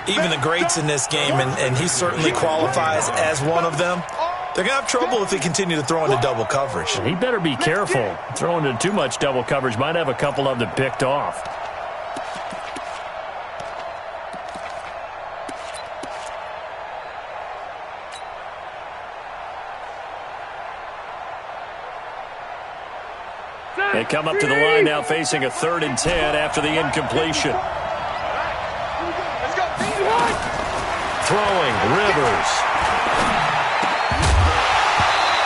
Even the greats in this game, and he certainly qualifies as one of them, they're going to have trouble if they continue to throw into double coverage. He better be careful. Throwing into too much double coverage might have a couple of them picked off. They come up to the line now facing a 3rd and 10 after the incompletion. Throwing, Rivers.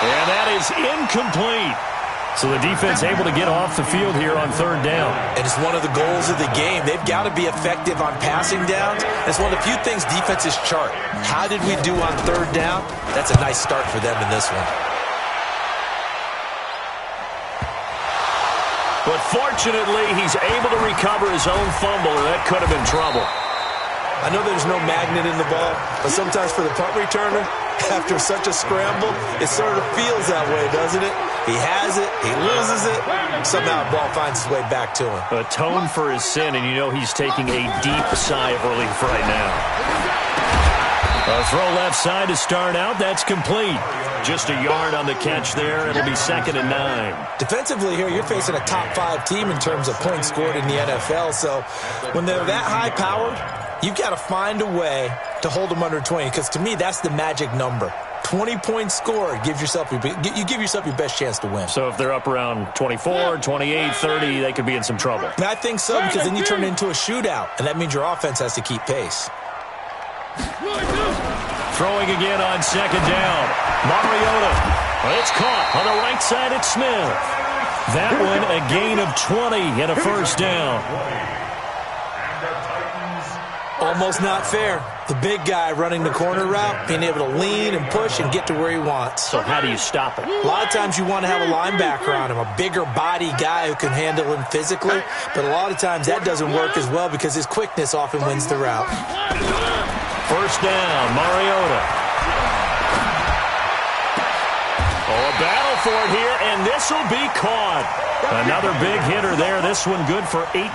And that is incomplete. So the defense able to get off the field here on 3rd down. And it's one of the goals of the game. They've got to be effective on passing downs. It's one of the few things defenses chart. How did we do on 3rd down? That's a nice start for them in this one. But fortunately, he's able to recover his own fumble, and that could have been trouble. I know there's no magnet in the ball, but sometimes for the punt returner, after such a scramble, it sort of feels that way, doesn't it? He has it, he loses it, somehow the ball finds its way back to him. Atone for his sin, and you know he's taking a deep sigh of relief right now. A throw left side to start out, that's complete. Just a yard on the catch there. It'll be 2nd and 9. Defensively here, you're facing a top 5 team in terms of points scored in the NFL. So when they're that high-powered, you've got to find a way to hold them under 20. Because to me, that's the magic number. 20 points scored, you give yourself your best chance to win. So if they're up around 24, 28, 30, they could be in some trouble. And I think so, because then you turn it into a shootout, and that means your offense has to keep pace. Throwing again on 2nd down. Mariota. It's caught on the right side at Smith. That one a gain of 20 and a 1st down. Almost not fair. The big guy running the corner route, being able to lean and push and get to where he wants. So how do you stop it? A lot of times you want to have a linebacker on him, a bigger body guy who can handle him physically. But a lot of times that doesn't work as well because his quickness often wins the route. 1st down, Mariota. Oh, a battle for it here, and this will be caught. Another big hitter there. This one good for 18.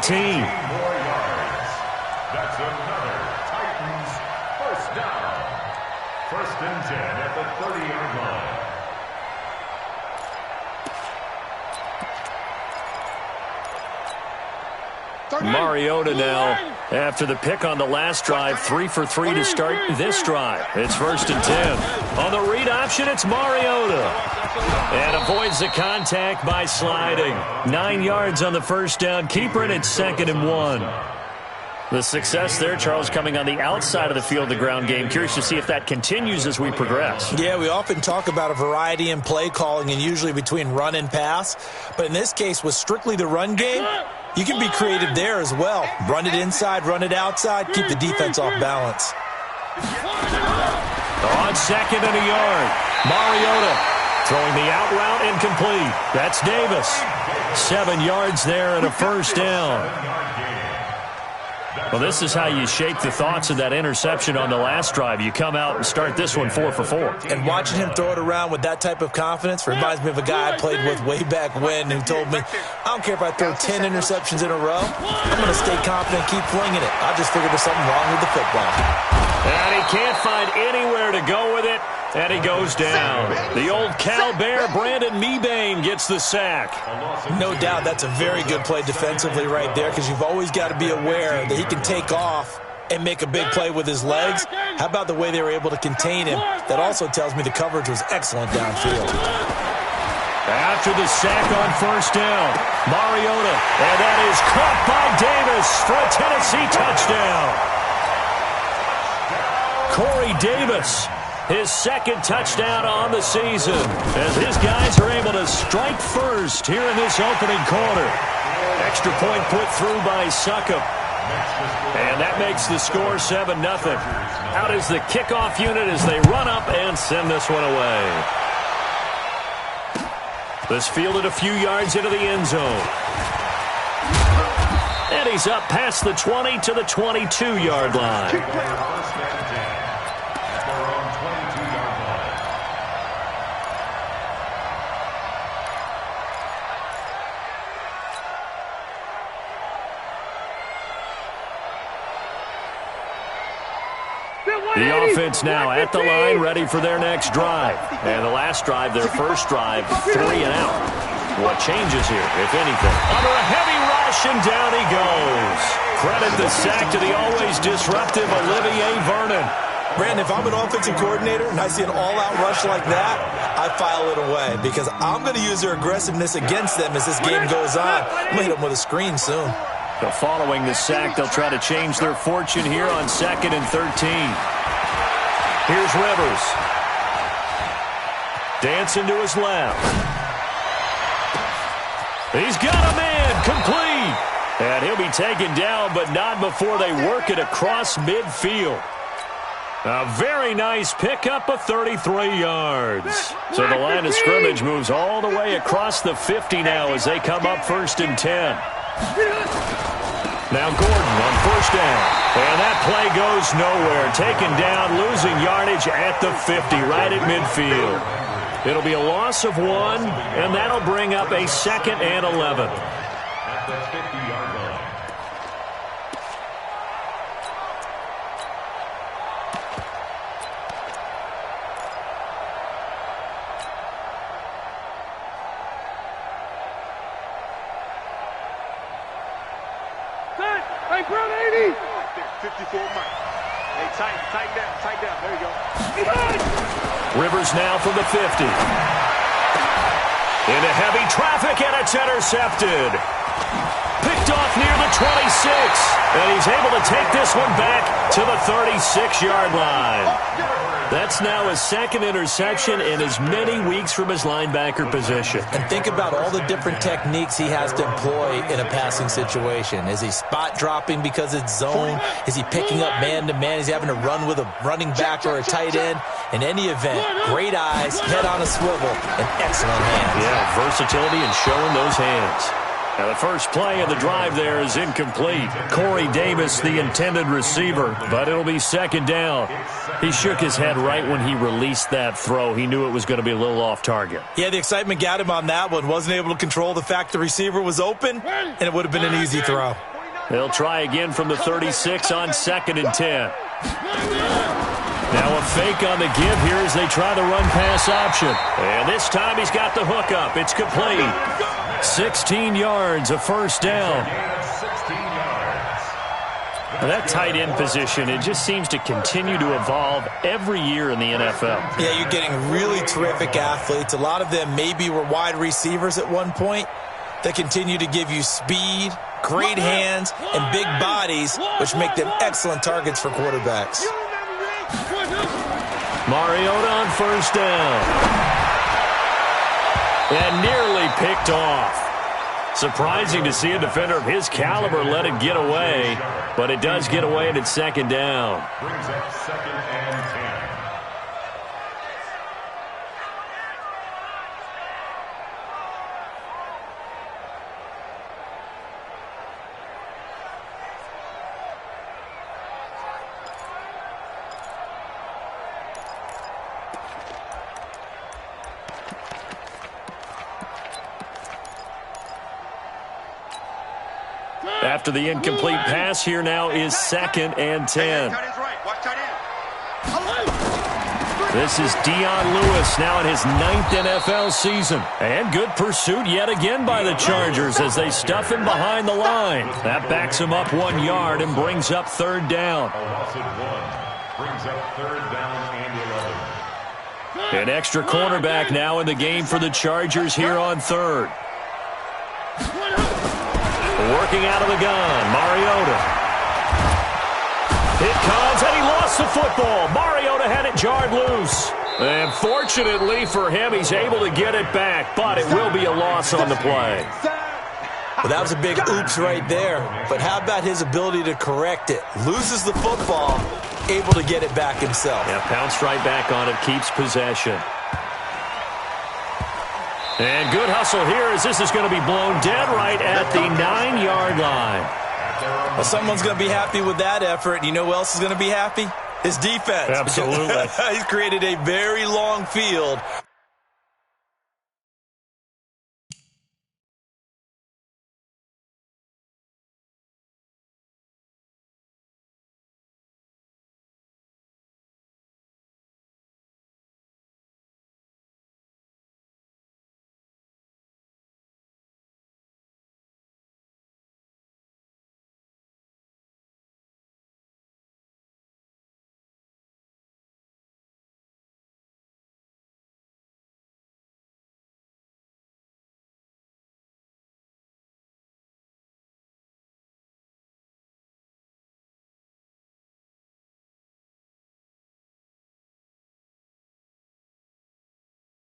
That's another Titans 1st down. 1st and 10 at the 30-yard line. Mariota now, after the pick on the last drive, 3 for 3 to start this drive. It's 1st and 10. On the read option, it's Mariota. And avoids the contact by sliding. 9 yards on the 1st down. Keeper, and it's 2nd and 1. The success there, Charles, coming on the outside of the field, the ground game. Curious to see if that continues as we progress. Yeah, we often talk about a variety in play calling and usually between run and pass. But in this case, with strictly the run game, you can be creative there as well. Run it inside, run it outside, keep the defense off balance. On 2nd and a yard, Mariota throwing the out route incomplete. That's Davis. 7 yards there and a 1st down. Well, this is how you shake the thoughts of that interception on the last drive. You come out and start this one 4 for 4. And watching him throw it around with that type of confidence reminds me of a guy I played with way back when who told me, I don't care if I throw 10 interceptions in a row, I'm going to stay confident and keep flinging it. I just figured there's something wrong with the football. And he can't find anywhere to go with it, and he goes down. The old Cal Bear, Brandon Mebane, gets the sack. No doubt that's a very good play defensively right there because you've always got to be aware that he can take off and make a big play with his legs. How about the way they were able to contain him? That also tells me the coverage was excellent downfield. After the sack on 1st down, Mariota, and that is caught by Davis for a Tennessee touchdown. Corey Davis, his 2nd touchdown on the season, as his guys are able to strike first here in this opening quarter. Extra point put through by Succop. And that makes the score 7-0. Out is the kickoff unit as they run up and send this one away. This fielded a few yards into the end zone. And he's up past the 20 to the 22-yard line. The offense now at the line, ready for their next drive. And the last drive, their first drive, 3 and out. What changes here, if anything? Under a heavy rush, and down he goes. Credit the sack to the always disruptive Olivier Vernon. Brandon, if I'm an offensive coordinator and I see an all-out rush like that, I file it away because I'm going to use their aggressiveness against them as this game goes on. I'm going to hit them with a screen soon. So following the sack, they'll try to change their fortune here on 2nd and 13. Here's Rivers. Dancing to his left. He's got a man, complete. And he'll be taken down, but not before they work it across midfield. A very nice pickup of 33 yards. So the line of scrimmage moves all the way across the 50 now as they come up 1st and 10. Now Gordon on 1st down. And that play goes nowhere. Taken down, losing yardage at the 50, right at midfield. It'll be a loss of 1, and that'll bring up a 2nd and 11. At the 50-yard line. Hey, Brown 80. 54 Mike. Hey, tighten down. There you go. Rivers now from the 50. Into heavy traffic, and it's intercepted. Picked off near the 26. And he's able to take this one back to the 36-yard line. That's now his 2nd interception in as many weeks from his linebacker position. And think about all the different techniques he has to employ in a passing situation. Is he spot dropping because it's zone? Is he picking up man-to-man? Is he having to run with a running back or a tight end? In any event, great eyes, head on a swivel, and excellent hands. Yeah, versatility and showing those hands. Now the first play of the drive there is incomplete. Corey Davis, the intended receiver, but it'll be 2nd down. He shook his head right when he released that throw. He knew it was going to be a little off target. Yeah, the excitement got him on that one. Wasn't able to control the fact the receiver was open, and it would have been an easy throw. They'll try again from the 36 on 2nd and 10. Now a fake on the give here as they try the run-pass option. And this time he's got the hook up. It's complete. 16 yards, a 1st down. Now that tight end position, it just seems to continue to evolve every year in the NFL. Yeah, you're getting really terrific athletes. A lot of them maybe were wide receivers at one point that continue to give you speed, great hands, and big bodies, which make them excellent targets for quarterbacks. Mariota on 1st down. And nearly picked off. Surprising to see a defender of his caliber let it get away, but it does get away and it's 2nd down. Brings up 2nd and 10. After the incomplete pass, here now is 2nd and 10. This is Dion Lewis now in his 9th NFL season. And good pursuit yet again by the Chargers as they stuff him behind the line. That backs him up 1 yard and brings up 3rd down. A loss of 1. Brings up 3rd down and 11. An extra cornerback now in the game for the Chargers here on 3rd. Working out of the gun, Mariota. It comes, and he lost the football. Mariota had it jarred loose. And fortunately for him, he's able to get it back, but it will be a loss on the play. Well, that was a big oops right there. But how about his ability to correct it? Loses the football, able to get it back himself. Yeah, pounced right back on it, keeps possession. And good hustle here as this is going to be blown dead right at the 9-yard line. Well, someone's going to be happy with that effort. You know who else is going to be happy? His defense. Absolutely. He's created a very long field.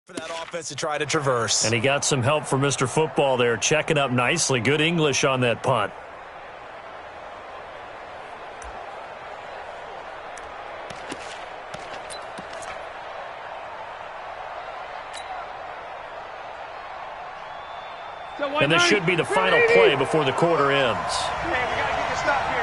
For that offense to try to traverse. And he got some help from Mr. Football there, checking up nicely. Good English on that punt. And this should be the final play before the quarter ends. Man, we got to get this stop here,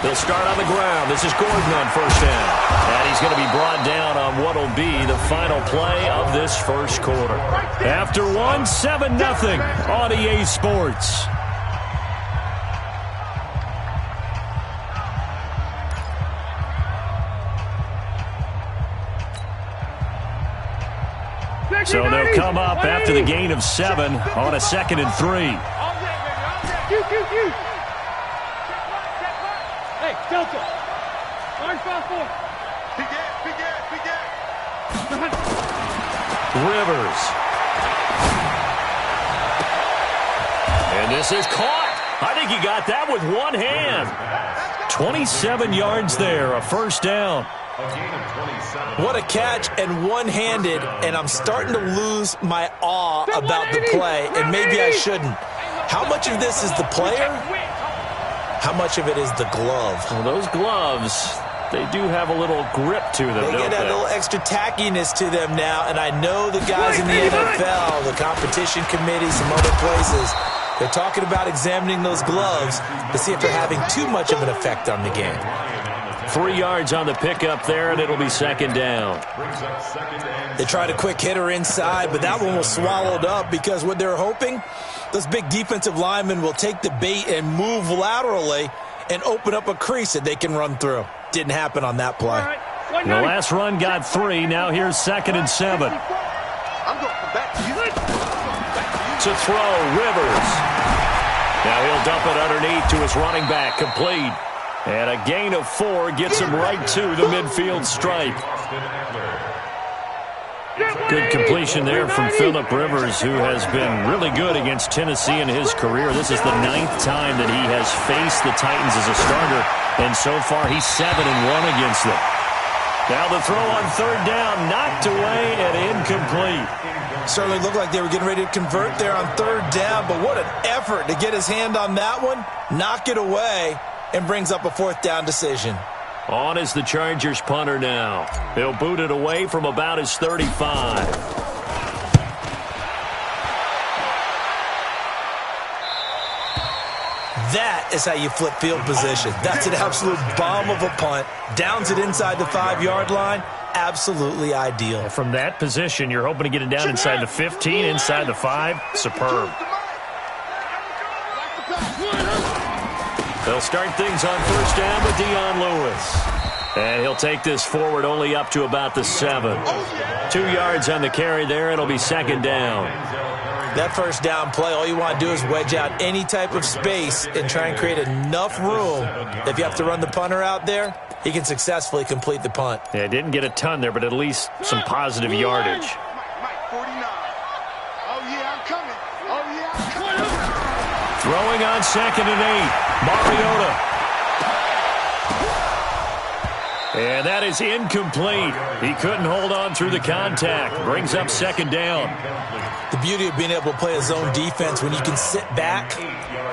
They'll start on the ground. This is Gordon on first down. And he's going to be brought down on what will be the final play of this first quarter. After one, 7-0 on EA Sports. So they'll come up after the gain of 7 on a 2nd and 3. Hey, Delta. Orange 5-4. Big Rivers. And this is caught. I think he got that with one hand. 27 yards there, a first down. What a catch and one-handed, and I'm starting to lose my awe about the play, and maybe I shouldn't. How much of this is the player? How much of it is the glove? Well, those gloves, they do have a little grip to them, They don't get that little extra tackiness to them now, and I know the guys in the NFL, the competition committee, some other places, they're talking about examining those gloves to see if they're having too much of an effect on the game. 3 yards on the pickup there, and it'll be 2nd down. They tried a quick hitter inside, but that one was swallowed up because what they're hoping, those big defensive linemen will take the bait and move laterally and open up a crease that they can run through. Didn't happen on that play. The last run got 3. Now here's 2nd and 7. I'm going back to you. To throw, Rivers. Now he'll dump it underneath to his running back, complete. And a gain of 4 gets him right to the midfield stripe. Good completion there from Phillip Rivers, who has been really good against Tennessee in his career. This is the 9th time that he has faced the Titans as a starter, and so far he's 7-1 against them. Now the throw on 3rd down, knocked away and incomplete. Certainly looked like they were getting ready to convert there on 3rd down, but what an effort to get his hand on that one, knock it away, and brings up a 4th down decision. On is the Chargers punter now. He'll boot it away from about his 35. That is how you flip field position. That's an absolute bomb of a punt. Downs it inside the 5-yard line. Absolutely ideal. From that position, you're hoping to get it down inside the 15, inside the 5. Superb. They'll start things on 1st down with Dion Lewis. And he'll take this forward only up to about the 7. 2 yards on the carry there. It'll be 2nd down. That 1st down play, all you want to do is wedge out any type of space and try and create enough room. If you have to run the punter out there, he can successfully complete the punt. Yeah, didn't get a ton there, but at least some positive yardage. Mike 49. Oh, yeah, I'm coming. Oh, yeah, I'm coming. Throwing on 2nd and 8. Mariota. And that is incomplete. He couldn't hold on through the contact. Brings up 2nd down. The beauty of being able to play a zone defense when you can sit back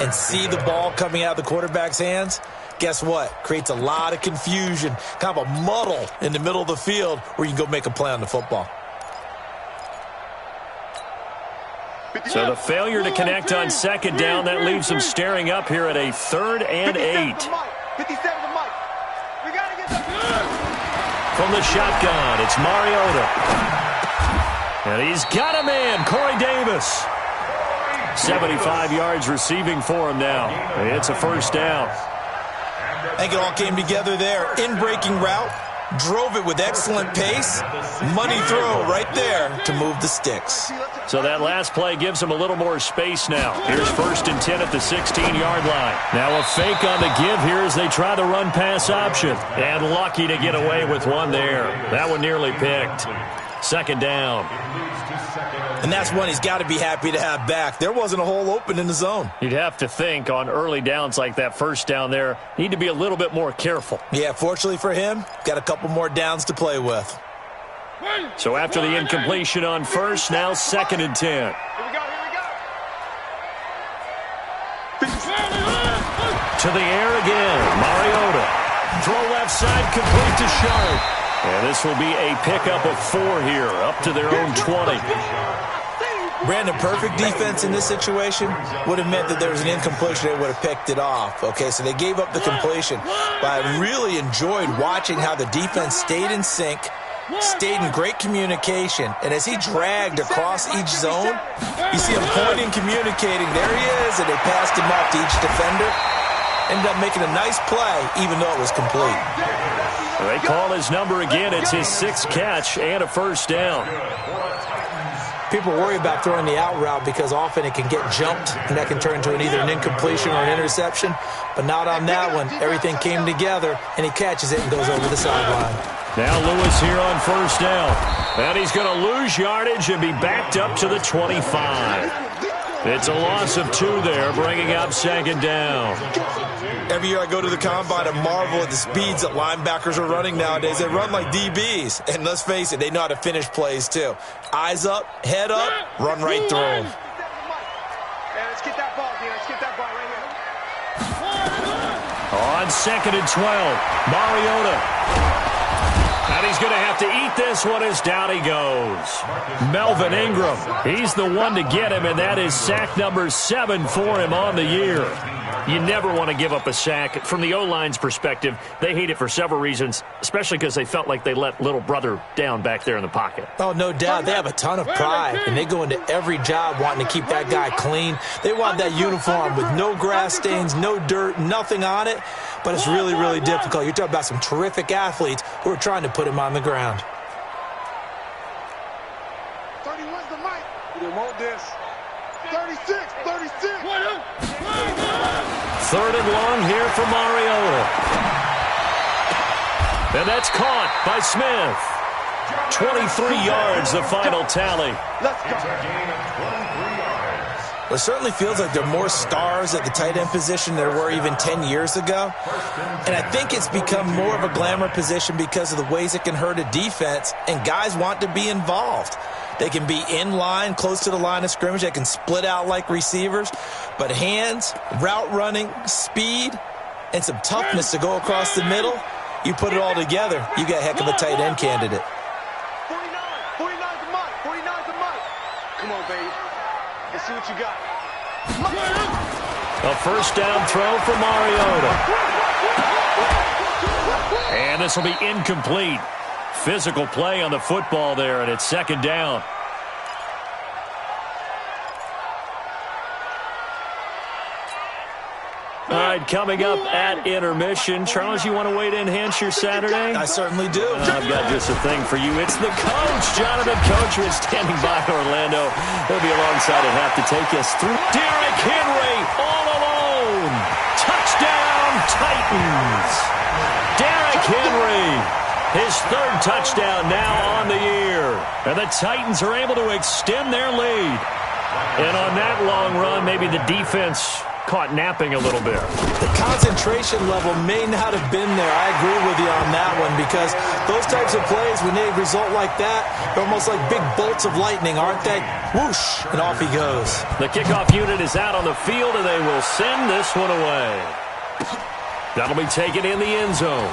and see the ball coming out of the quarterback's hands, guess what? Creates a lot of confusion, kind of a muddle in the middle of the field where you can go make a play on the football. So the failure to connect on 2nd down, that leaves them staring up here at a 3rd and 8. 57 to Mike. We got to get the... From the shotgun, it's Mariota. And he's got a man, Corey Davis. 75 yards receiving for him now. It's a 1st down. I think it all came together there. In-breaking route, drove it with excellent pace. Money throw right there to move the sticks. So that last play gives him a little more space now. Here's 1st and 10 at the 16-yard line. Now a fake on the give here as they try the run-pass option. And lucky to get away with one there. That one nearly picked. Second down. And that's one he's got to be happy to have back. There wasn't a hole open in the zone. You'd have to think on early downs like that first down there, need to be a little bit more careful. Yeah, fortunately for him, got a couple more downs to play with. So after the incompletion on first, now 2nd and 10. Here we go. To the air again, Mariota. Throw left side, complete to Sharp. And this will be a pickup of 4 here, up to their own 20. Brandon, perfect defense in this situation would have meant that there was an incompletion. They would have picked it off. Okay, so they gave up the completion. But I really enjoyed watching how the defense stayed in sync, stayed in great communication. And as he dragged across each zone, you see him pointing, communicating. There he is, and they passed him off to each defender. Ended up making a nice play, even though it was complete. They call his number again. It's his 6th catch and a first down. People worry about throwing the out route because often it can get jumped, and that can turn into either an incompletion or an interception. But not on that one. Everything came together, and he catches it and goes over the sideline. Now Lewis here on first down. And he's going to lose yardage and be backed up to the 25. It's a loss of 2 there, bringing up 2nd down. Every year I go to the combine and marvel at the speeds that linebackers are running nowadays. They run like DBs. And let's face it, they know how to finish plays too. Eyes up, head up, run right through them. Let's get that ball, Let's get that ball right On here. 2nd and 12, Mariota. And he's going to have to eat this one as down he goes. Melvin Ingram, he's the one to get him, and that is sack number 7 for him on the year. You never want to give up a sack. From the O-line's perspective, they hate it for several reasons, especially because they felt like they let little brother down back there in the pocket. Oh, no doubt. They have a ton of pride, and they go into every job wanting to keep that guy clean. They want that uniform with no grass stains, no dirt, nothing on it, but it's really, really difficult. You're talking about some terrific athletes who are trying to put him on the ground. 31's the mic. We didn't want this. 36. 3rd and long here for Mariota. And that's caught by Smith. 23 yards, the final tally. Let's go. It certainly feels like there are more stars at the tight end position than there were even 10 years ago. And I think it's become more of a glamour position because of the ways it can hurt a defense, and guys want to be involved. They can be in line, close to the line of scrimmage. They can split out like receivers. But hands, route running, speed, and some toughness to go across the middle, you put it all together, you got a heck of a tight end candidate. 49's the mic. 49's the mic. Come on, baby. Let's see what you got. A first down throw for Mariota. And this will be incomplete. Physical play on the football there, and it's 2nd down. All right, coming up at intermission. Charles, you want to wait to enhance your Saturday? I certainly do. I've got just a thing for you. It's the coach, Jonathan Coachman, standing by Orlando. He'll be alongside at half to take us through. Derrick Henry all alone. Touchdown, Titans. Derrick Henry, his 3rd touchdown now on the year. And the Titans are able to extend their lead. And on that long run, maybe the defense caught napping a little bit. The concentration level may not have been there. I agree with you on that one, because those types of plays, when they result like that, they're almost like big bolts of lightning, aren't they? Whoosh, and off he goes. The kickoff unit is out on the field, and they will send this one away. That'll be taken in the end zone.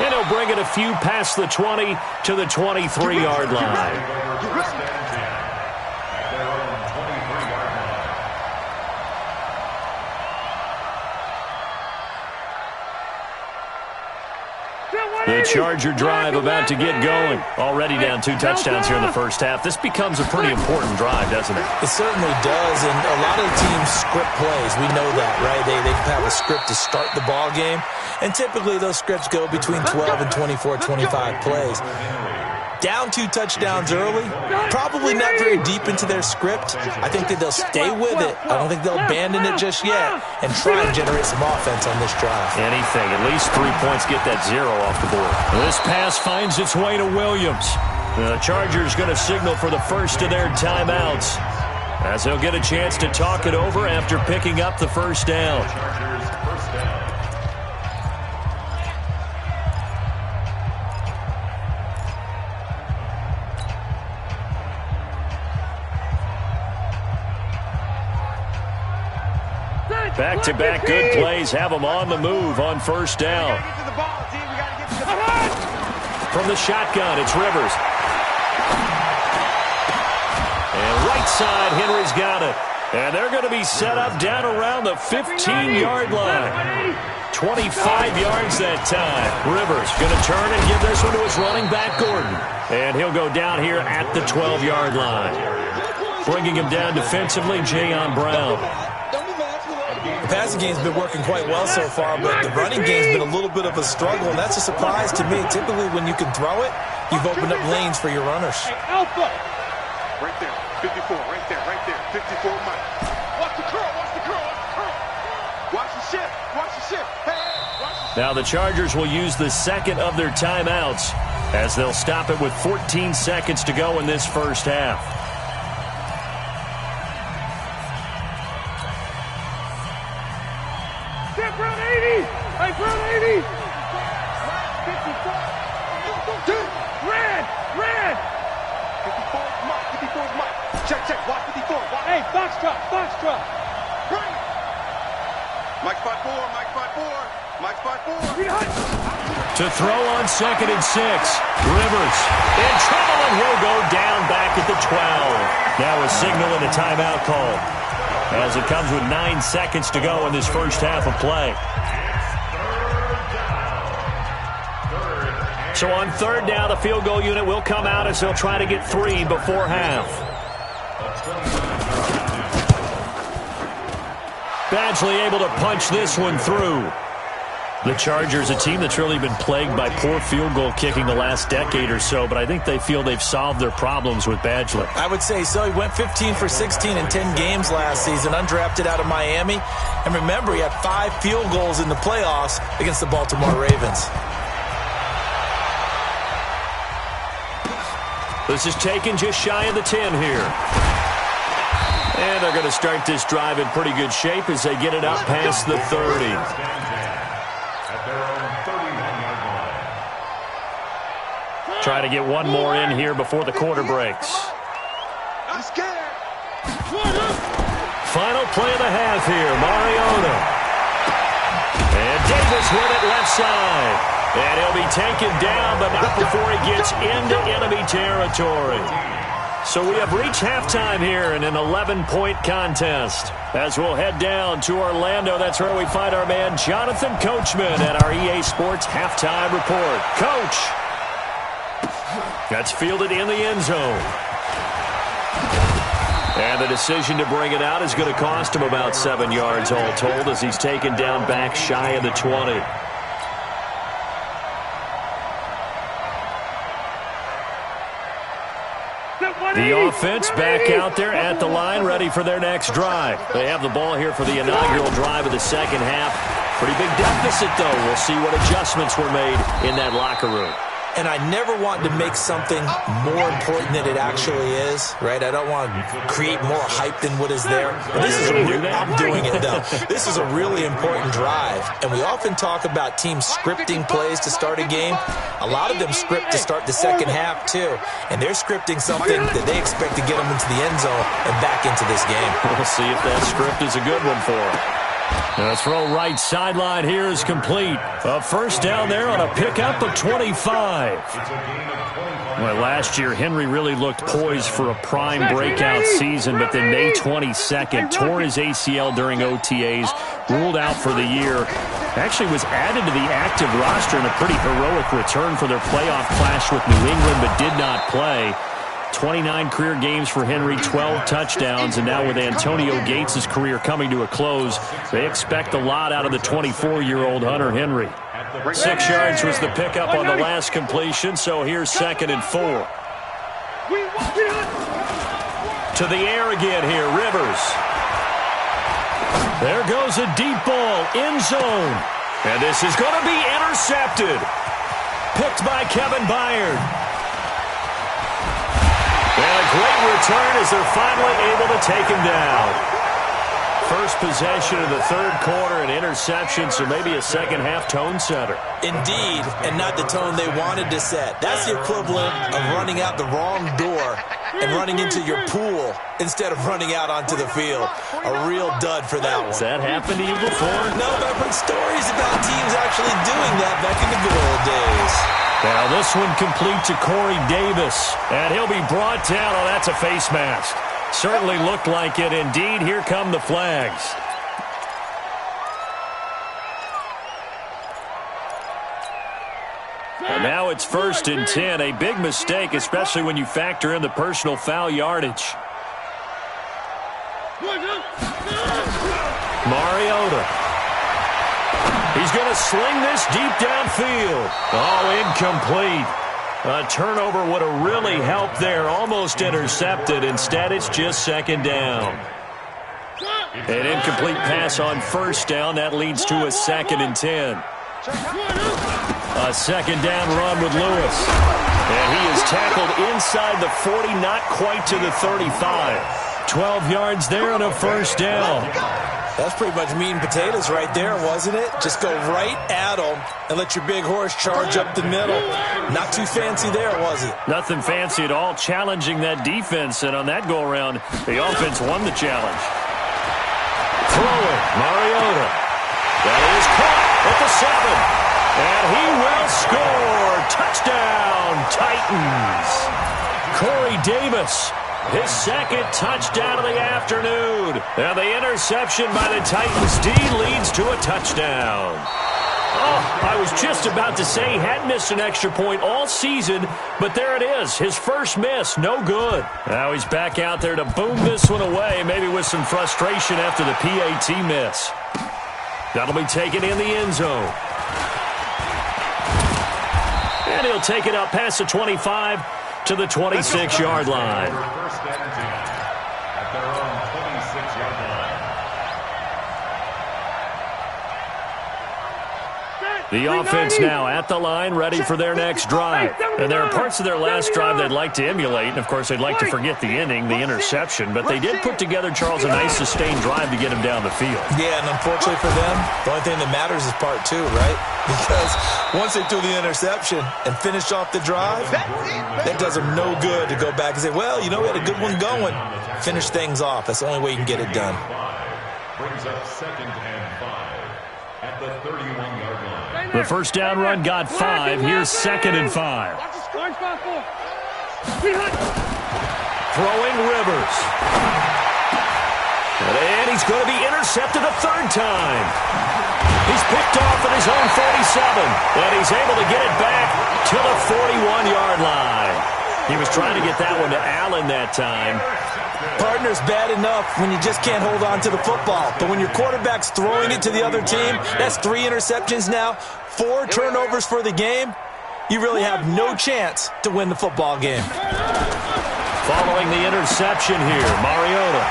And he'll bring it a few past the 20 to the 23-yard line. The Charger drive about to get going. Already down 2 touchdowns here in the first half. This becomes a pretty important drive, doesn't it? It certainly does, and a lot of the teams script plays. We know that, right? They have a script to start the ball game, and typically those scripts go between 12 and 24, 25 plays. Down 2 touchdowns early, probably not very deep into their script. I think that they'll stay with it. I don't think they'll abandon it just yet and try and generate some offense on this drive. Anything. At least 3 points, get that 0 off the board. This pass finds its way to Williams. The Chargers going to signal for the first of their timeouts, as they'll get a chance to talk it over after picking up the first down. Back-to-back good plays have them on the move on first down. From the shotgun, it's Rivers. And right side, Henry's got it. And they're going to be set up down around the 15-yard line. 25 yards that time. Rivers going to turn and give this one to his running back, Gordon. And he'll go down here at the 12-yard line. Bringing him down defensively, Jayon Brown. The passing game's been working quite well so far, but the running game's been a little bit of a struggle, and that's a surprise to me. Typically, when you can throw it, you've opened up lanes for your runners. Hey, Alpha! Right there, 54, right there, 54 Mike. Watch the curl, watch the curl, watch the curl. Watch the shift, watch the shift. Hey, watch the shift. Now the Chargers will use the second of their timeouts, as they'll stop it with 14 seconds to go in this first half. Brown 80! Hey, Brown 80! 54! Red! 54 is Mike. Check. Watch 54. Watch. Hey, Foxtrot. Right. Mike spot 4. To throw on 2nd and 6. Rivers in trouble, and he'll go down back at the 12. Now a signal and a timeout call, as it comes with 9 seconds to go in this first half of play. So on third down, the field goal unit will come out as they'll try to get 3 before half. Badgley able to punch this one through. The Chargers, a team that's really been plagued by poor field goal kicking the last decade or so, but I think they feel they've solved their problems with Badgley. I would say so. He went 15 for 16 in 10 games last season, undrafted out of Miami. And remember, he had 5 field goals in the playoffs against the Baltimore Ravens. This is taken just shy of the 10 here. And they're going to start this drive in pretty good shape as they get it up past the 30. Try to get one more in here before the quarter breaks. Final play of the half here, Mariota. And Davis with it left side. And he'll be taken down, but not before he gets into enemy territory. So we have reached halftime here in an 11-point contest. As we'll head down to Orlando, that's where we find our man Jonathan Coachman at our EA Sports Halftime Report. Coach. That's fielded in the end zone. And the decision to bring it out is going to cost him about 7 yards all told, as he's taken down back shy of the 20. The offense back out there at the line, ready for their next drive. They have the ball here for the inaugural drive of the second half. Pretty big deficit, though. We'll see what adjustments were made in that locker room. And I never want to make something more important than it actually is, right? I don't want to create more hype than what is there. But this is I'm doing it, though. This is a really important drive. And we often talk about teams scripting plays to start a game. A lot of them script to start the second half, too. And they're scripting something that they expect to get them into the end zone and back into this game. We'll see if that script is a good one for them. The throw right sideline here is complete. A first down there on a pickup of 25. Well, last year, Henry really looked poised for a prime breakout season, but then May 22nd, tore his ACL during OTAs, ruled out for the year. Actually was added to the active roster in a pretty heroic return for their playoff clash with New England, but did not play. 29 career games for Henry, 12 touchdowns, and now with Antonio Gates' career coming to a close, they expect a lot out of the 24-year-old Hunter Henry. 6 yards was the pickup on the last completion, so here's 2nd and 4. To the air again here, Rivers. There goes a deep ball, end zone. And this is going to be intercepted. Picked by Kevin Byard. And a great return as they're finally able to take him down. First possession of the third quarter, an interception, so maybe a second-half tone setter. Indeed, and not the tone they wanted to set. That's the equivalent of running out the wrong door and running into your pool instead of running out onto the field. A real dud for that one. Has that happened to you before? No, but I've heard stories about teams actually doing that back in the good old days. Now this one complete to Corey Davis, and he'll be brought down. Oh, that's a face mask. Certainly looked like it. Indeed, here come the flags. And now it's 1st and 10. A big mistake, especially when you factor in the personal foul yardage. Mariota. He's going to sling this deep downfield. Oh, incomplete. A turnover would have really helped there. Almost intercepted. Instead, it's just 2nd down. An incomplete pass on 1st down. That leads to a 2nd and 10. A 2nd down run with Lewis. And he is tackled inside the 40, not quite to the 35. 12 yards there and a 1st down. That's pretty much meat and potatoes right there, wasn't it? Just go right at them and let your big horse charge up the middle. Not too fancy there, was it? Nothing fancy at all, challenging that defense. And on that go-around, the offense won the challenge. Throwing, Mariota. That is caught at the 7. And he will score. Touchdown, Titans. Corey Davis. His 2nd touchdown of the afternoon. And the interception by the Titans D leads to a touchdown. Oh, I was just about to say he hadn't missed an extra point all season, but there it is. His first miss, no good. Now he's back out there to boom this one away, maybe with some frustration after the PAT miss. That'll be taken in the end zone. And he'll take it up past the 25 to the 26-yard line. First and 10 at their own 26-yard line. The offense now at the line, ready for their next drive. And there are parts of their last drive they'd like to emulate. And, of course, they'd like to forget the inning, the interception. But they did put together, Charles, a nice sustained drive to get him down the field. Yeah, and unfortunately for them, the only thing that matters is part 2, right? Because once they threw the interception and finished off the drive, that does them no good to go back and say, well, you know, we had a good one going. Finish things off. That's the only way you can get it done. Brings up 2nd and 5 at the 31-yard line. The first down run got 5. Here's 2nd and 5. Throwing Rivers. And he's going to be intercepted a 3rd time. He's picked off at his own 47. And he's able to get it back to the 41-yard line. He was trying to get that one to Allen that time. Partner's bad enough when you just can't hold on to the football. But when your quarterback's throwing it to the other team, that's 3 interceptions now, 4 turnovers for the game. You really have no chance to win the football game. Following the interception here, Mariota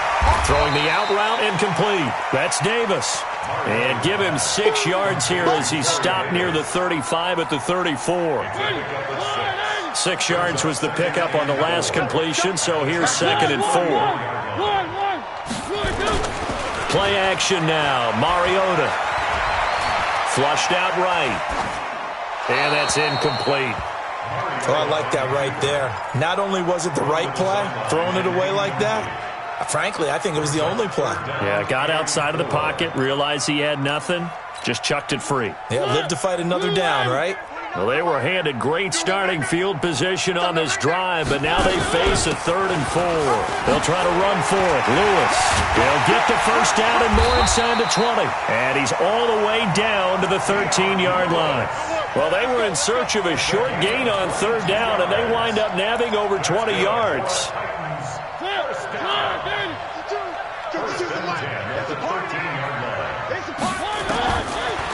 throwing the out route incomplete. That's Davis. And give him 6 yards here as he's stopped near the 35 at the 34. 6 yards was the pickup on the last completion, so here's 2nd and 4. Play action now. Mariota. Flushed out right. And that's incomplete. Oh, I like that right there. Not only was it the right play, throwing it away like that, frankly, I think it was the only play. Yeah, got outside of the pocket, realized he had nothing, just chucked it free. Yeah, lived to fight another down, right? Well, they were handed great starting field position on this drive, but now they face a 3rd and 4. They'll try to run for it. Lewis, they'll get the first down and more inside the 20. And he's all the way down to the 13-yard line. Well, they were in search of a short gain on third down, and they wind up nabbing over 20 yards.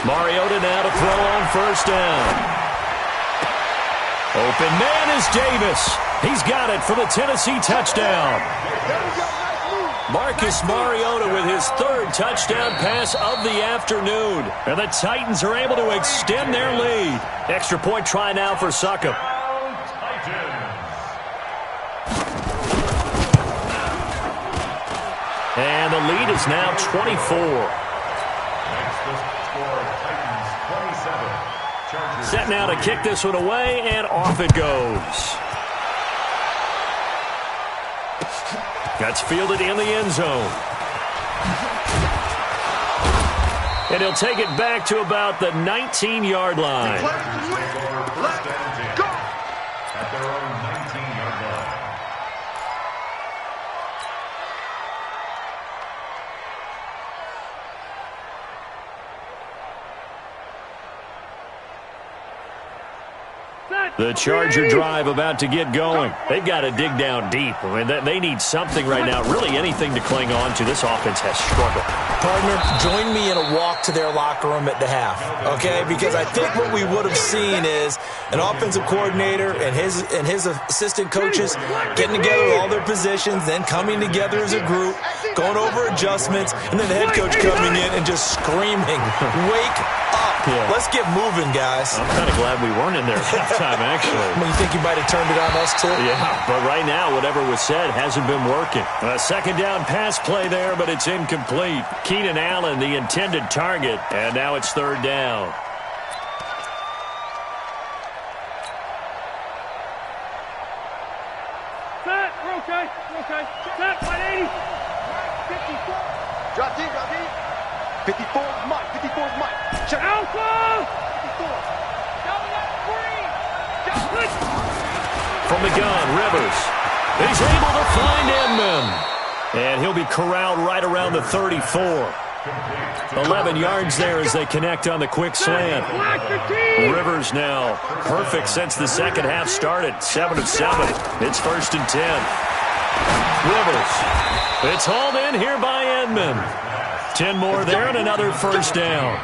Mariota now to throw on first down. Open man is Davis. He's got it for the Tennessee touchdown. Marcus Mariota with his third touchdown pass of the afternoon. And the Titans are able to extend their lead. Extra point try now for Succop. And the lead is now 24. Set now to kick this one away, and off it goes. That's fielded in the end zone. And he'll take it back to about the 19-yard line. Let's go. At their own 19-yard line. The Charger drive about to get going. They've got to dig down deep. I mean, they need something right now, really anything to cling on to. This offense has struggled. Partner, join me in a walk to their locker room at the half, okay? Because I think what we would have seen is an offensive coordinator and his assistant coaches getting together with all their positions, then coming together as a group, going over adjustments, and then the head coach coming in and just screaming, "Wake up. Yeah. Let's get moving, guys." I'm kind of glad we weren't in there at halftime, actually. Well, you think you might have turned it on us, too? Yeah, but right now, whatever was said hasn't been working. A second down pass play there, but it's incomplete. Keenan Allen, the intended target, and now it's third down. Set, we're okay, Set, 180. 54. Drop deep, 54 is Mike, 54 is Mike. Check. Alpha! 54. From the gun, Rivers. He's able to find Inman. And he'll be corralled right around the 34. 11 yards there as they connect on the quick slant. Rivers now perfect since the second half started. 7 of 7. It's 1st and 10. Rivers. It's hauled in here by Inman. 10 more there and another first down.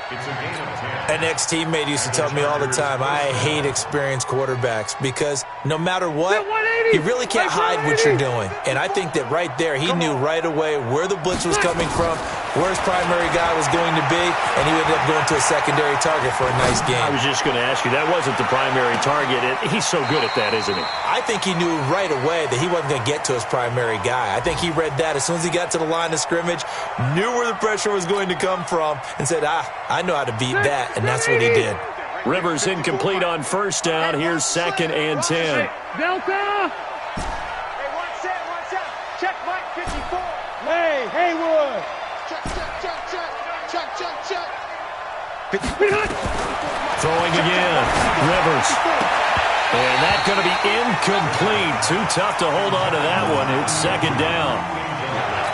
It's a gain of 10. An ex-teammate used to tell me all the time, I hate experienced quarterbacks because no matter what, you really can't hide what you're doing. And I think that right there, he knew right away where the blitz was coming from, where his primary guy was going to be, and he ended up going to a secondary target for a nice game. I was just going to ask you, that wasn't the primary target. He's so good at that, isn't he? I think he knew right away that he wasn't going to get to his primary guy. I think he read that as soon as he got to the line of scrimmage, knew where the pressure was going to come from, and said, I know how to beat that. And that's what he did. Rivers incomplete on first down. Here's 2nd and 10. Delta! Hey, one set. Check Mike, 54. Hey, Haywood! Check. 54. Throwing again. Rivers. And that's going to be incomplete. Too tough to hold on to that one. It's 2nd down.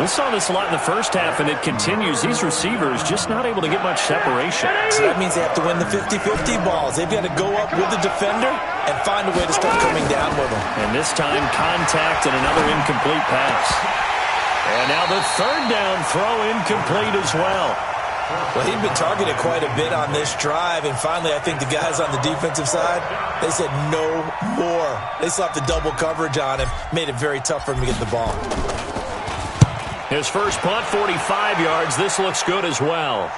We saw this a lot in the first half, and it continues. These receivers just not able to get much separation. So that means they have to win the 50-50 balls. They've got to go up with the defender and find a way to start coming down with them. And this time, contact and another incomplete pass. And now the 3rd down throw incomplete as well. Well, he'd been targeted quite a bit on this drive, and finally I think the guys on the defensive side, they said no more. They slapped the double coverage on him, made it very tough for him to get the ball. His first punt, 45 yards. This looks good as well.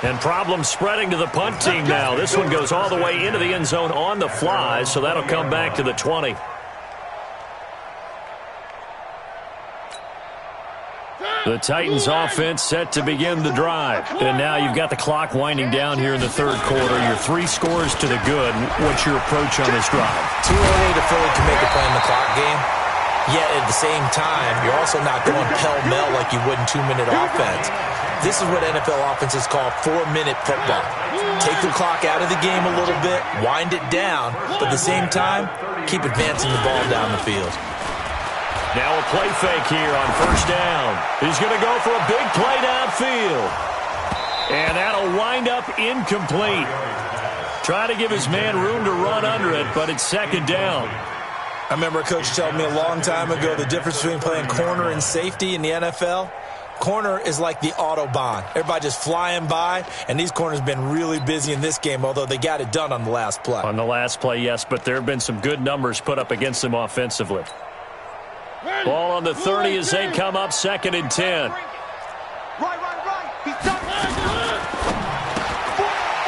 And problems spreading to the punt team now. This one goes all the way into the end zone on the fly, so that'll come back to the 20. The Titans offense set to begin the drive. And now you've got the clock winding down here in the 3rd quarter. Your 3 scores to the good. What's your approach on this drive? Too early to Philly to make a play in the clock game. Yet at the same time, you're also not going pell-mell like you would in 2-minute offense. This is what NFL offenses call 4-minute football. Take the clock out of the game a little bit, wind it down, but at the same time, keep advancing the ball down the field. Now a play fake here on first down. He's going to go for a big play downfield. And that'll wind up incomplete. Try to give his man room to run under it, but it's second down. I remember a coach telling me a long time ago the difference between playing corner and safety in the NFL. Corner is like the Autobahn. Everybody just flying by, and these corners have been really busy in this game, although they got it done on the last play. On the last play, yes, but there have been some good numbers put up against them offensively. Ball on the 30 as they come up, 2nd and 10. Right. He's done.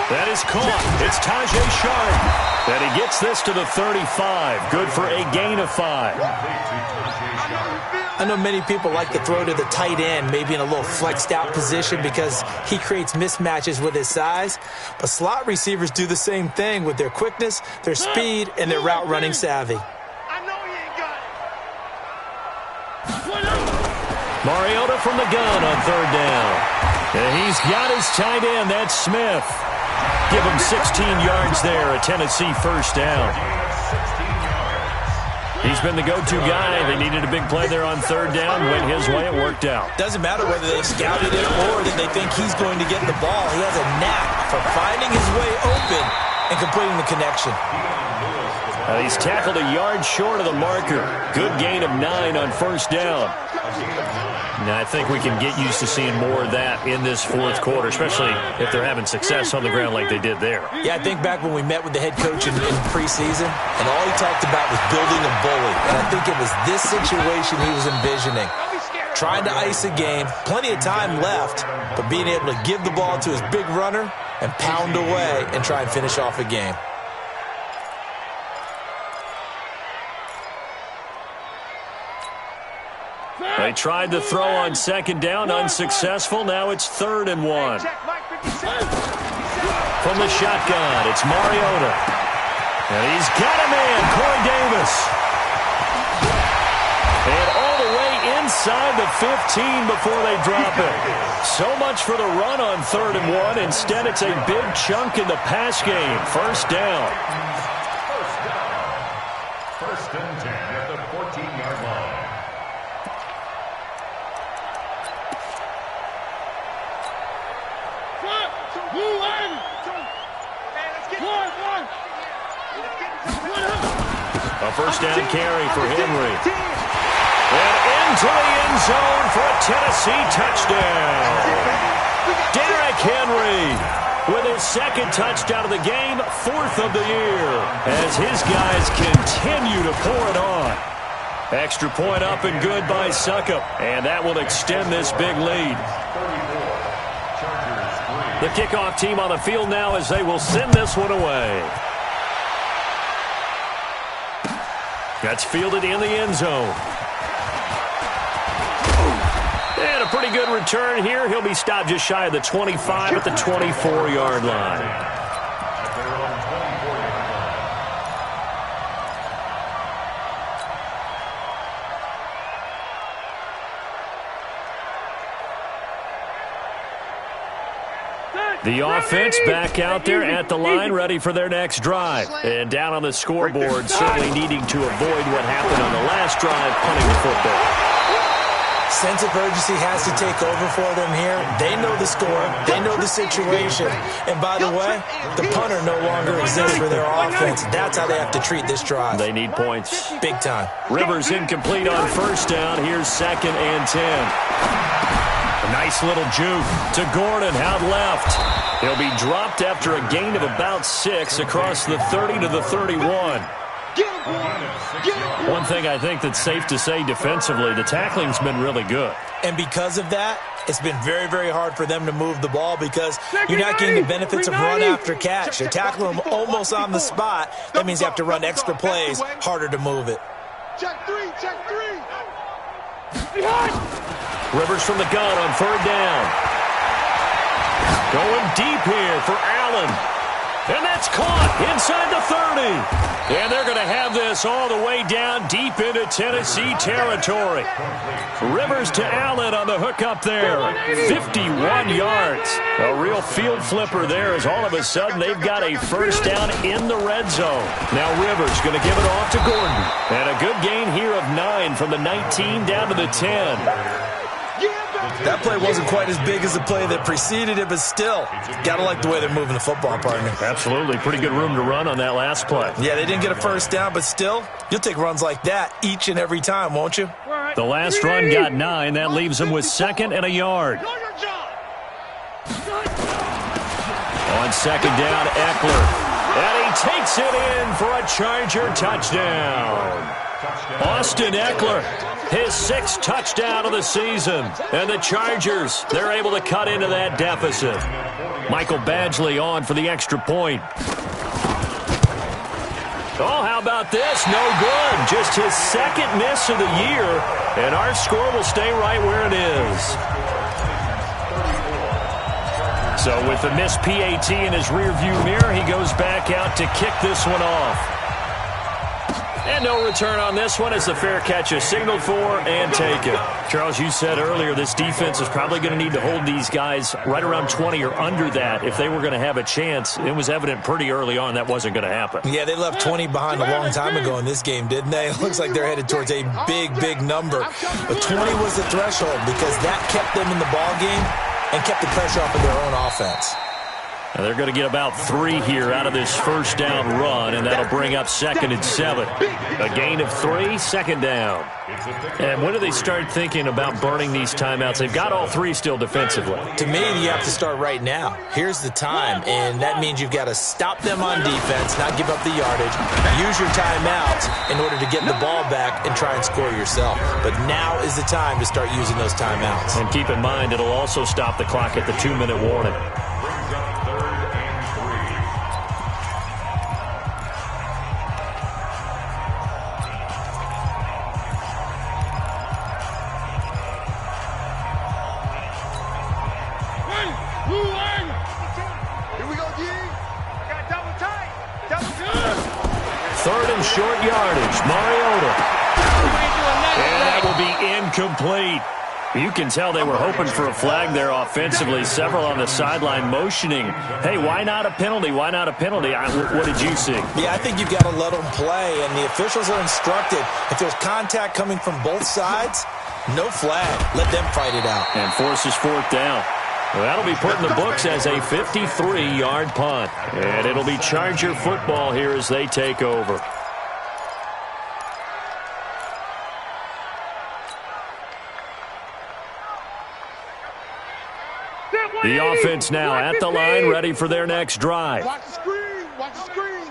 That is caught. It's Tajay Sharp. And he gets this to the 35. Good for a gain of 5. I know many people like to throw to the tight end, maybe in a little flexed out position because he creates mismatches with his size. But slot receivers do the same thing with their quickness, their speed, and their route running savvy. I know he ain't got it. Mariota from the gun on 3rd down. And he's got his tight end. That's Smith. Give him 16 yards there, a Tennessee 1st down. He's been the go-to guy. They needed a big play there on 3rd down. Went his way. It worked out. Doesn't matter whether they scouted it or that they think he's going to get the ball. He has a knack for finding his way open and completing the connection. He's tackled a yard short of the marker. Good gain of 9 on 1st down. Now, I think we can get used to seeing more of that in this 4th quarter, especially if they're having success on the ground like they did there. Yeah, I think back when we met with the head coach in preseason, and all he talked about was building a bully. And I think it was this situation he was envisioning. Trying to ice a game, plenty of time left, but being able to give the ball to his big runner and pound away and try and finish off a game. They tried to throw on 2nd down, unsuccessful. Now it's 3rd and 1. From the shotgun, it's Mariota. And he's got a man, Corey Davis. And all the way inside the 15 before they drop it. So much for the run on 3rd and 1. Instead, it's a big chunk in the pass game. 1st down. First and 10 at the 14-yard line. A 1st down carry for Henry. And into the end zone for a Tennessee touchdown. Derrick Henry with his 2nd touchdown of the game, 4th of the year, as his guys continue to pour it on. Extra point up and good by Succop, and that will extend this big lead. The kickoff team on the field now as they will send this one away. That's fielded in the end zone. And a pretty good return here. He'll be stopped just shy of the 25 at the 24-yard line. The offense back out there at the line, ready for their next drive. And down on the scoreboard, certainly needing to avoid what happened on the last drive, punting the football. Sense of urgency has to take over for them here. They know the score. They know the situation. And by the way, the punter no longer exists for their offense. That's how they have to treat this drive. They need points. Big time. Rivers incomplete on 1st down. Here's 2nd and 10. A nice little juke to Gordon out left. He'll be dropped after a gain of about 6 across the 30 to the 31. One thing I think that's safe to say defensively, the tackling's been really good. And because of that, it's been very, very hard for them to move the ball because you're not getting the benefits of run after catch. You're tackling them almost on the spot. That means you have to run extra plays, harder to move it. Check 3. Rivers from the gun on 3rd down. Going deep here for Allen. And that's caught inside the 30. And they're going to have this all the way down deep into Tennessee territory. Rivers to Allen on the hook up there. 51 yards. A real field flipper there as all of a sudden they've got a 1st down in the red zone. Now Rivers going to give it off to Gordon. And a good gain here of 9 from the 19 down to the 10. That play wasn't quite as big as the play that preceded it, but still, got to like the way they're moving the football, partner. Absolutely. Pretty good room to run on that last play. Yeah, they didn't get a first down, but still, you'll take runs like that each and every time, won't you? The last run got 9. That leaves them with 2nd and a yard. On 2nd down, Eckler. And he takes it in for a Charger touchdown. Austin Eckler, his 6th touchdown of the season. And the Chargers, they're able to cut into that deficit. Michael Badgley on for the extra point. Oh, how about this? No good. Just his 2nd miss of the year. And our score will stay right where it is. So with the missed PAT in his rearview mirror, he goes back out to kick this one off. And no return on this one as the fair catch is signaled for and taken. Charles, you said earlier this defense is probably going to need to hold these guys right around 20 or under that if they were going to have a chance. It was evident pretty early on that wasn't going to happen. Yeah, they left 20 behind a long time ago in this game, didn't they? It looks like they're headed towards a big, big number. But 20 was the threshold because that kept them in the ball game and kept the pressure off of their own offense. Now they're going to get about 3 here out of this first down run, and that'll bring up 2nd and 7. A gain of 3, 2nd down. And when do they start thinking about burning these timeouts? They've got all 3 still defensively. To me, you have to start right now. Here's the time, and that means you've got to stop them on defense, not give up the yardage, use your timeouts in order to get the ball back and try and score yourself. But now is the time to start using those timeouts. And keep in mind, it'll also stop the clock at the 2-minute warning. Short yardage, Mariota. And that will be incomplete. You can tell they were hoping for a flag there offensively. Several on the sideline motioning, hey, why not a penalty? Why not a penalty? What did you see? Yeah, I think you've got to let them play, and the officials are instructed. If there's contact coming from both sides, no flag. Let them fight it out. And forces 4th down. Well, that'll be put in the books as a 53-yard punt. And it'll be Charger football here as they take over. The offense now at the line, ready for their next drive. Watch the screen. Watch the screen.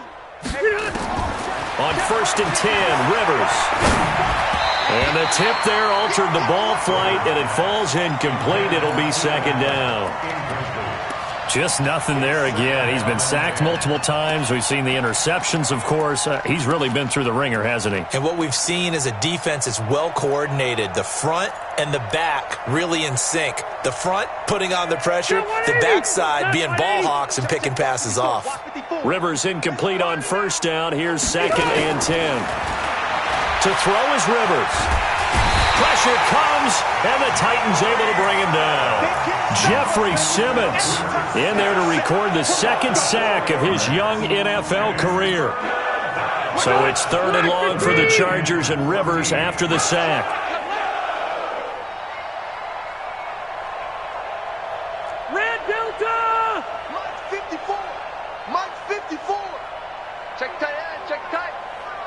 On 1st and 10, Rivers. And the tip there altered the ball flight, and it falls incomplete. It'll be 2nd down. Just nothing there again. He's been sacked multiple times. We've seen the interceptions, of course. He's really been through the ringer, hasn't he? And what we've seen is a defense that's well coordinated. The front and the back really in sync. The front putting on the pressure, the backside being ball hawks and picking passes off. Rivers incomplete on 1st down. Here's 2nd and 10. To throw is Rivers. Pressure comes, and the Titans able to bring him down. Jeffrey Simmons in there to record the 2nd sack of his young NFL career. So it's 3rd and long for the Chargers, and Rivers after the sack. Red Delta! Mike 54. Mike 54. Check tight end. Check tight.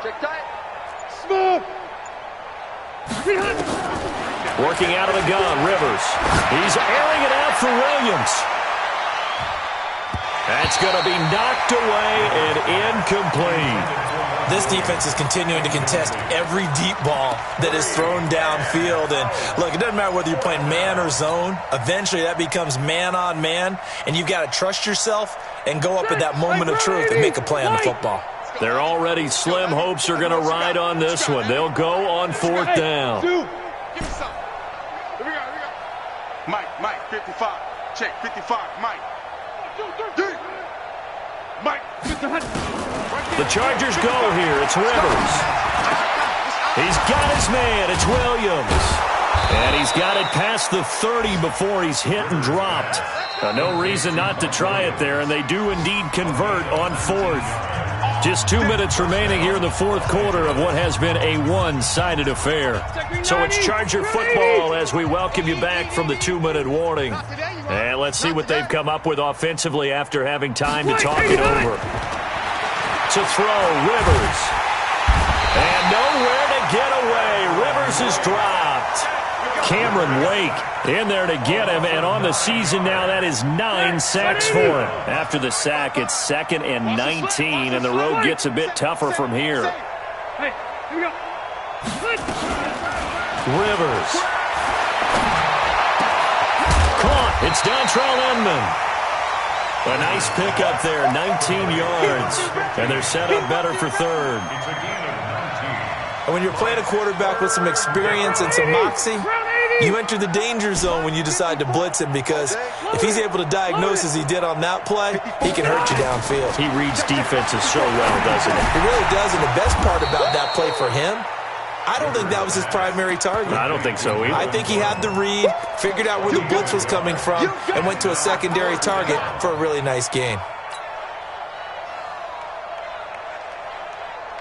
Check tight. Smooth! Working out of the gun, Rivers. He's airing it out for Williams. That's going to be knocked away and incomplete. This defense is continuing to contest every deep ball that is thrown downfield. And look, it doesn't matter whether you're playing man or zone. Eventually that becomes man on man, and you've got to trust yourself and go up at that moment of truth and make a play on the football. They're already slim hopes are going to ride on this one. They'll go on 4th down. Give me some. Here we go. Mike 55. Check 55. Mike. Mike. The Chargers go here. It's Rivers. He's got his man. It's Williams. And he's got it past the 30 before he's hit and dropped. No reason not to try it there, and they do indeed convert on 4th. Just 2 minutes remaining here in the fourth quarter of what has been a one-sided affair. So it's Charger football as we welcome you back from the 2-minute warning. And let's see what they've come up with offensively after having time to talk it over. To throw, Rivers. And nowhere to get away. Rivers is dropped. Cameron Wake in there to get him, and on the season now, that is 9 sacks for him. After the sack, it's 2nd and 19, and the road gets a bit tougher from here. Hey, here we go. Rivers. Caught. It's Dontrell Inman. A nice pickup there, 19 yards, and they're set up better for third. And when you're playing a quarterback with some experience and some moxie, you enter the danger zone when you decide to blitz him, because if he's able to diagnose as he did on that play, he can hurt you downfield. He reads defenses so well, doesn't he? He really does, and the best part about that play for him, I don't think that was his primary target. I don't think so either. I think he had the read, figured out where the blitz was coming from, and went to a secondary target for a really nice gain.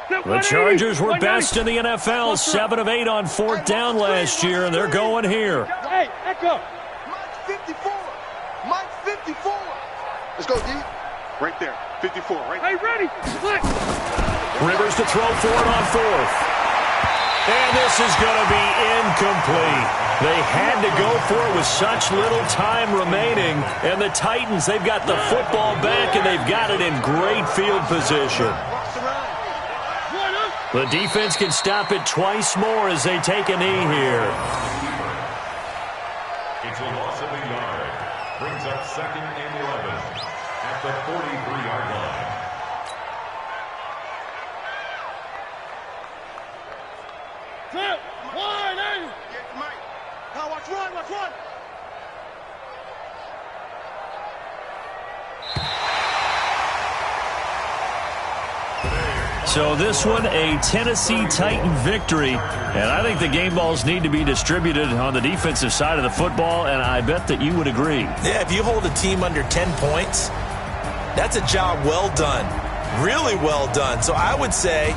The Chargers were best in the NFL, 7 of 8 on 4th down last year, and they're going here. Hey, echo. Mike's 54. Mike's 54. Let's go, D. Right there. 54. Right there. Hey, ready. Look. Rivers to throw for it on 4th. And this is going to be incomplete. They had to go for it with such little time remaining. And the Titans, they've got the football back, and they've got it in great field position. The defense can stop it twice more as they take a knee here. It's a loss of a yard. Brings up 2nd and 11 at the 43-yard line. Set. Line, hey. Get Mike. Now watch one. Watch one. So this one, a Tennessee Titan victory. And I think the game balls need to be distributed on the defensive side of the football, and I bet that you would agree. Yeah, if you hold a team under 10 points, that's a job well done. Really well done. So I would say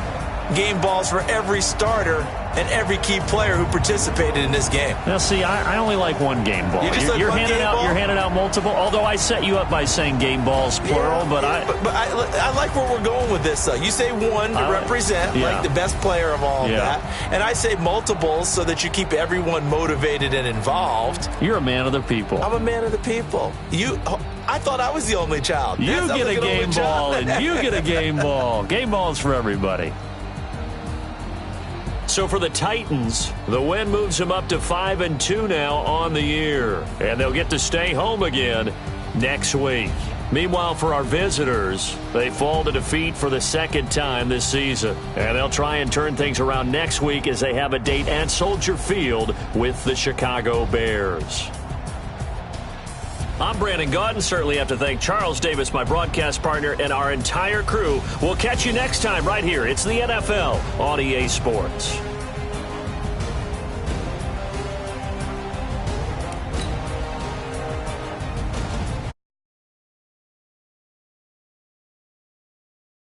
game balls for every starter and every key player who participated in this game. Now, see, I only like one game ball. You're handing out multiple, although I set you up by saying game balls, plural. Yeah, but I like where we're going with this, though. You say one to represent, like the best player of all of that. And I say multiples so that you keep everyone motivated and involved. You're a man of the people. I'm a man of the people. I thought I was the only child. You get a game ball, and you get a game ball. Game balls for everybody. So for the Titans, the win moves them up to 5-2 now on the year. And they'll get to stay home again next week. Meanwhile, for our visitors, they fall to defeat for the 2nd time this season. And they'll try and turn things around next week as they have a date at Soldier Field with the Chicago Bears. I'm Brandon Gaudin. Certainly have to thank Charles Davis, my broadcast partner, and our entire crew. We'll catch you next time right here. It's the NFL on EA Sports.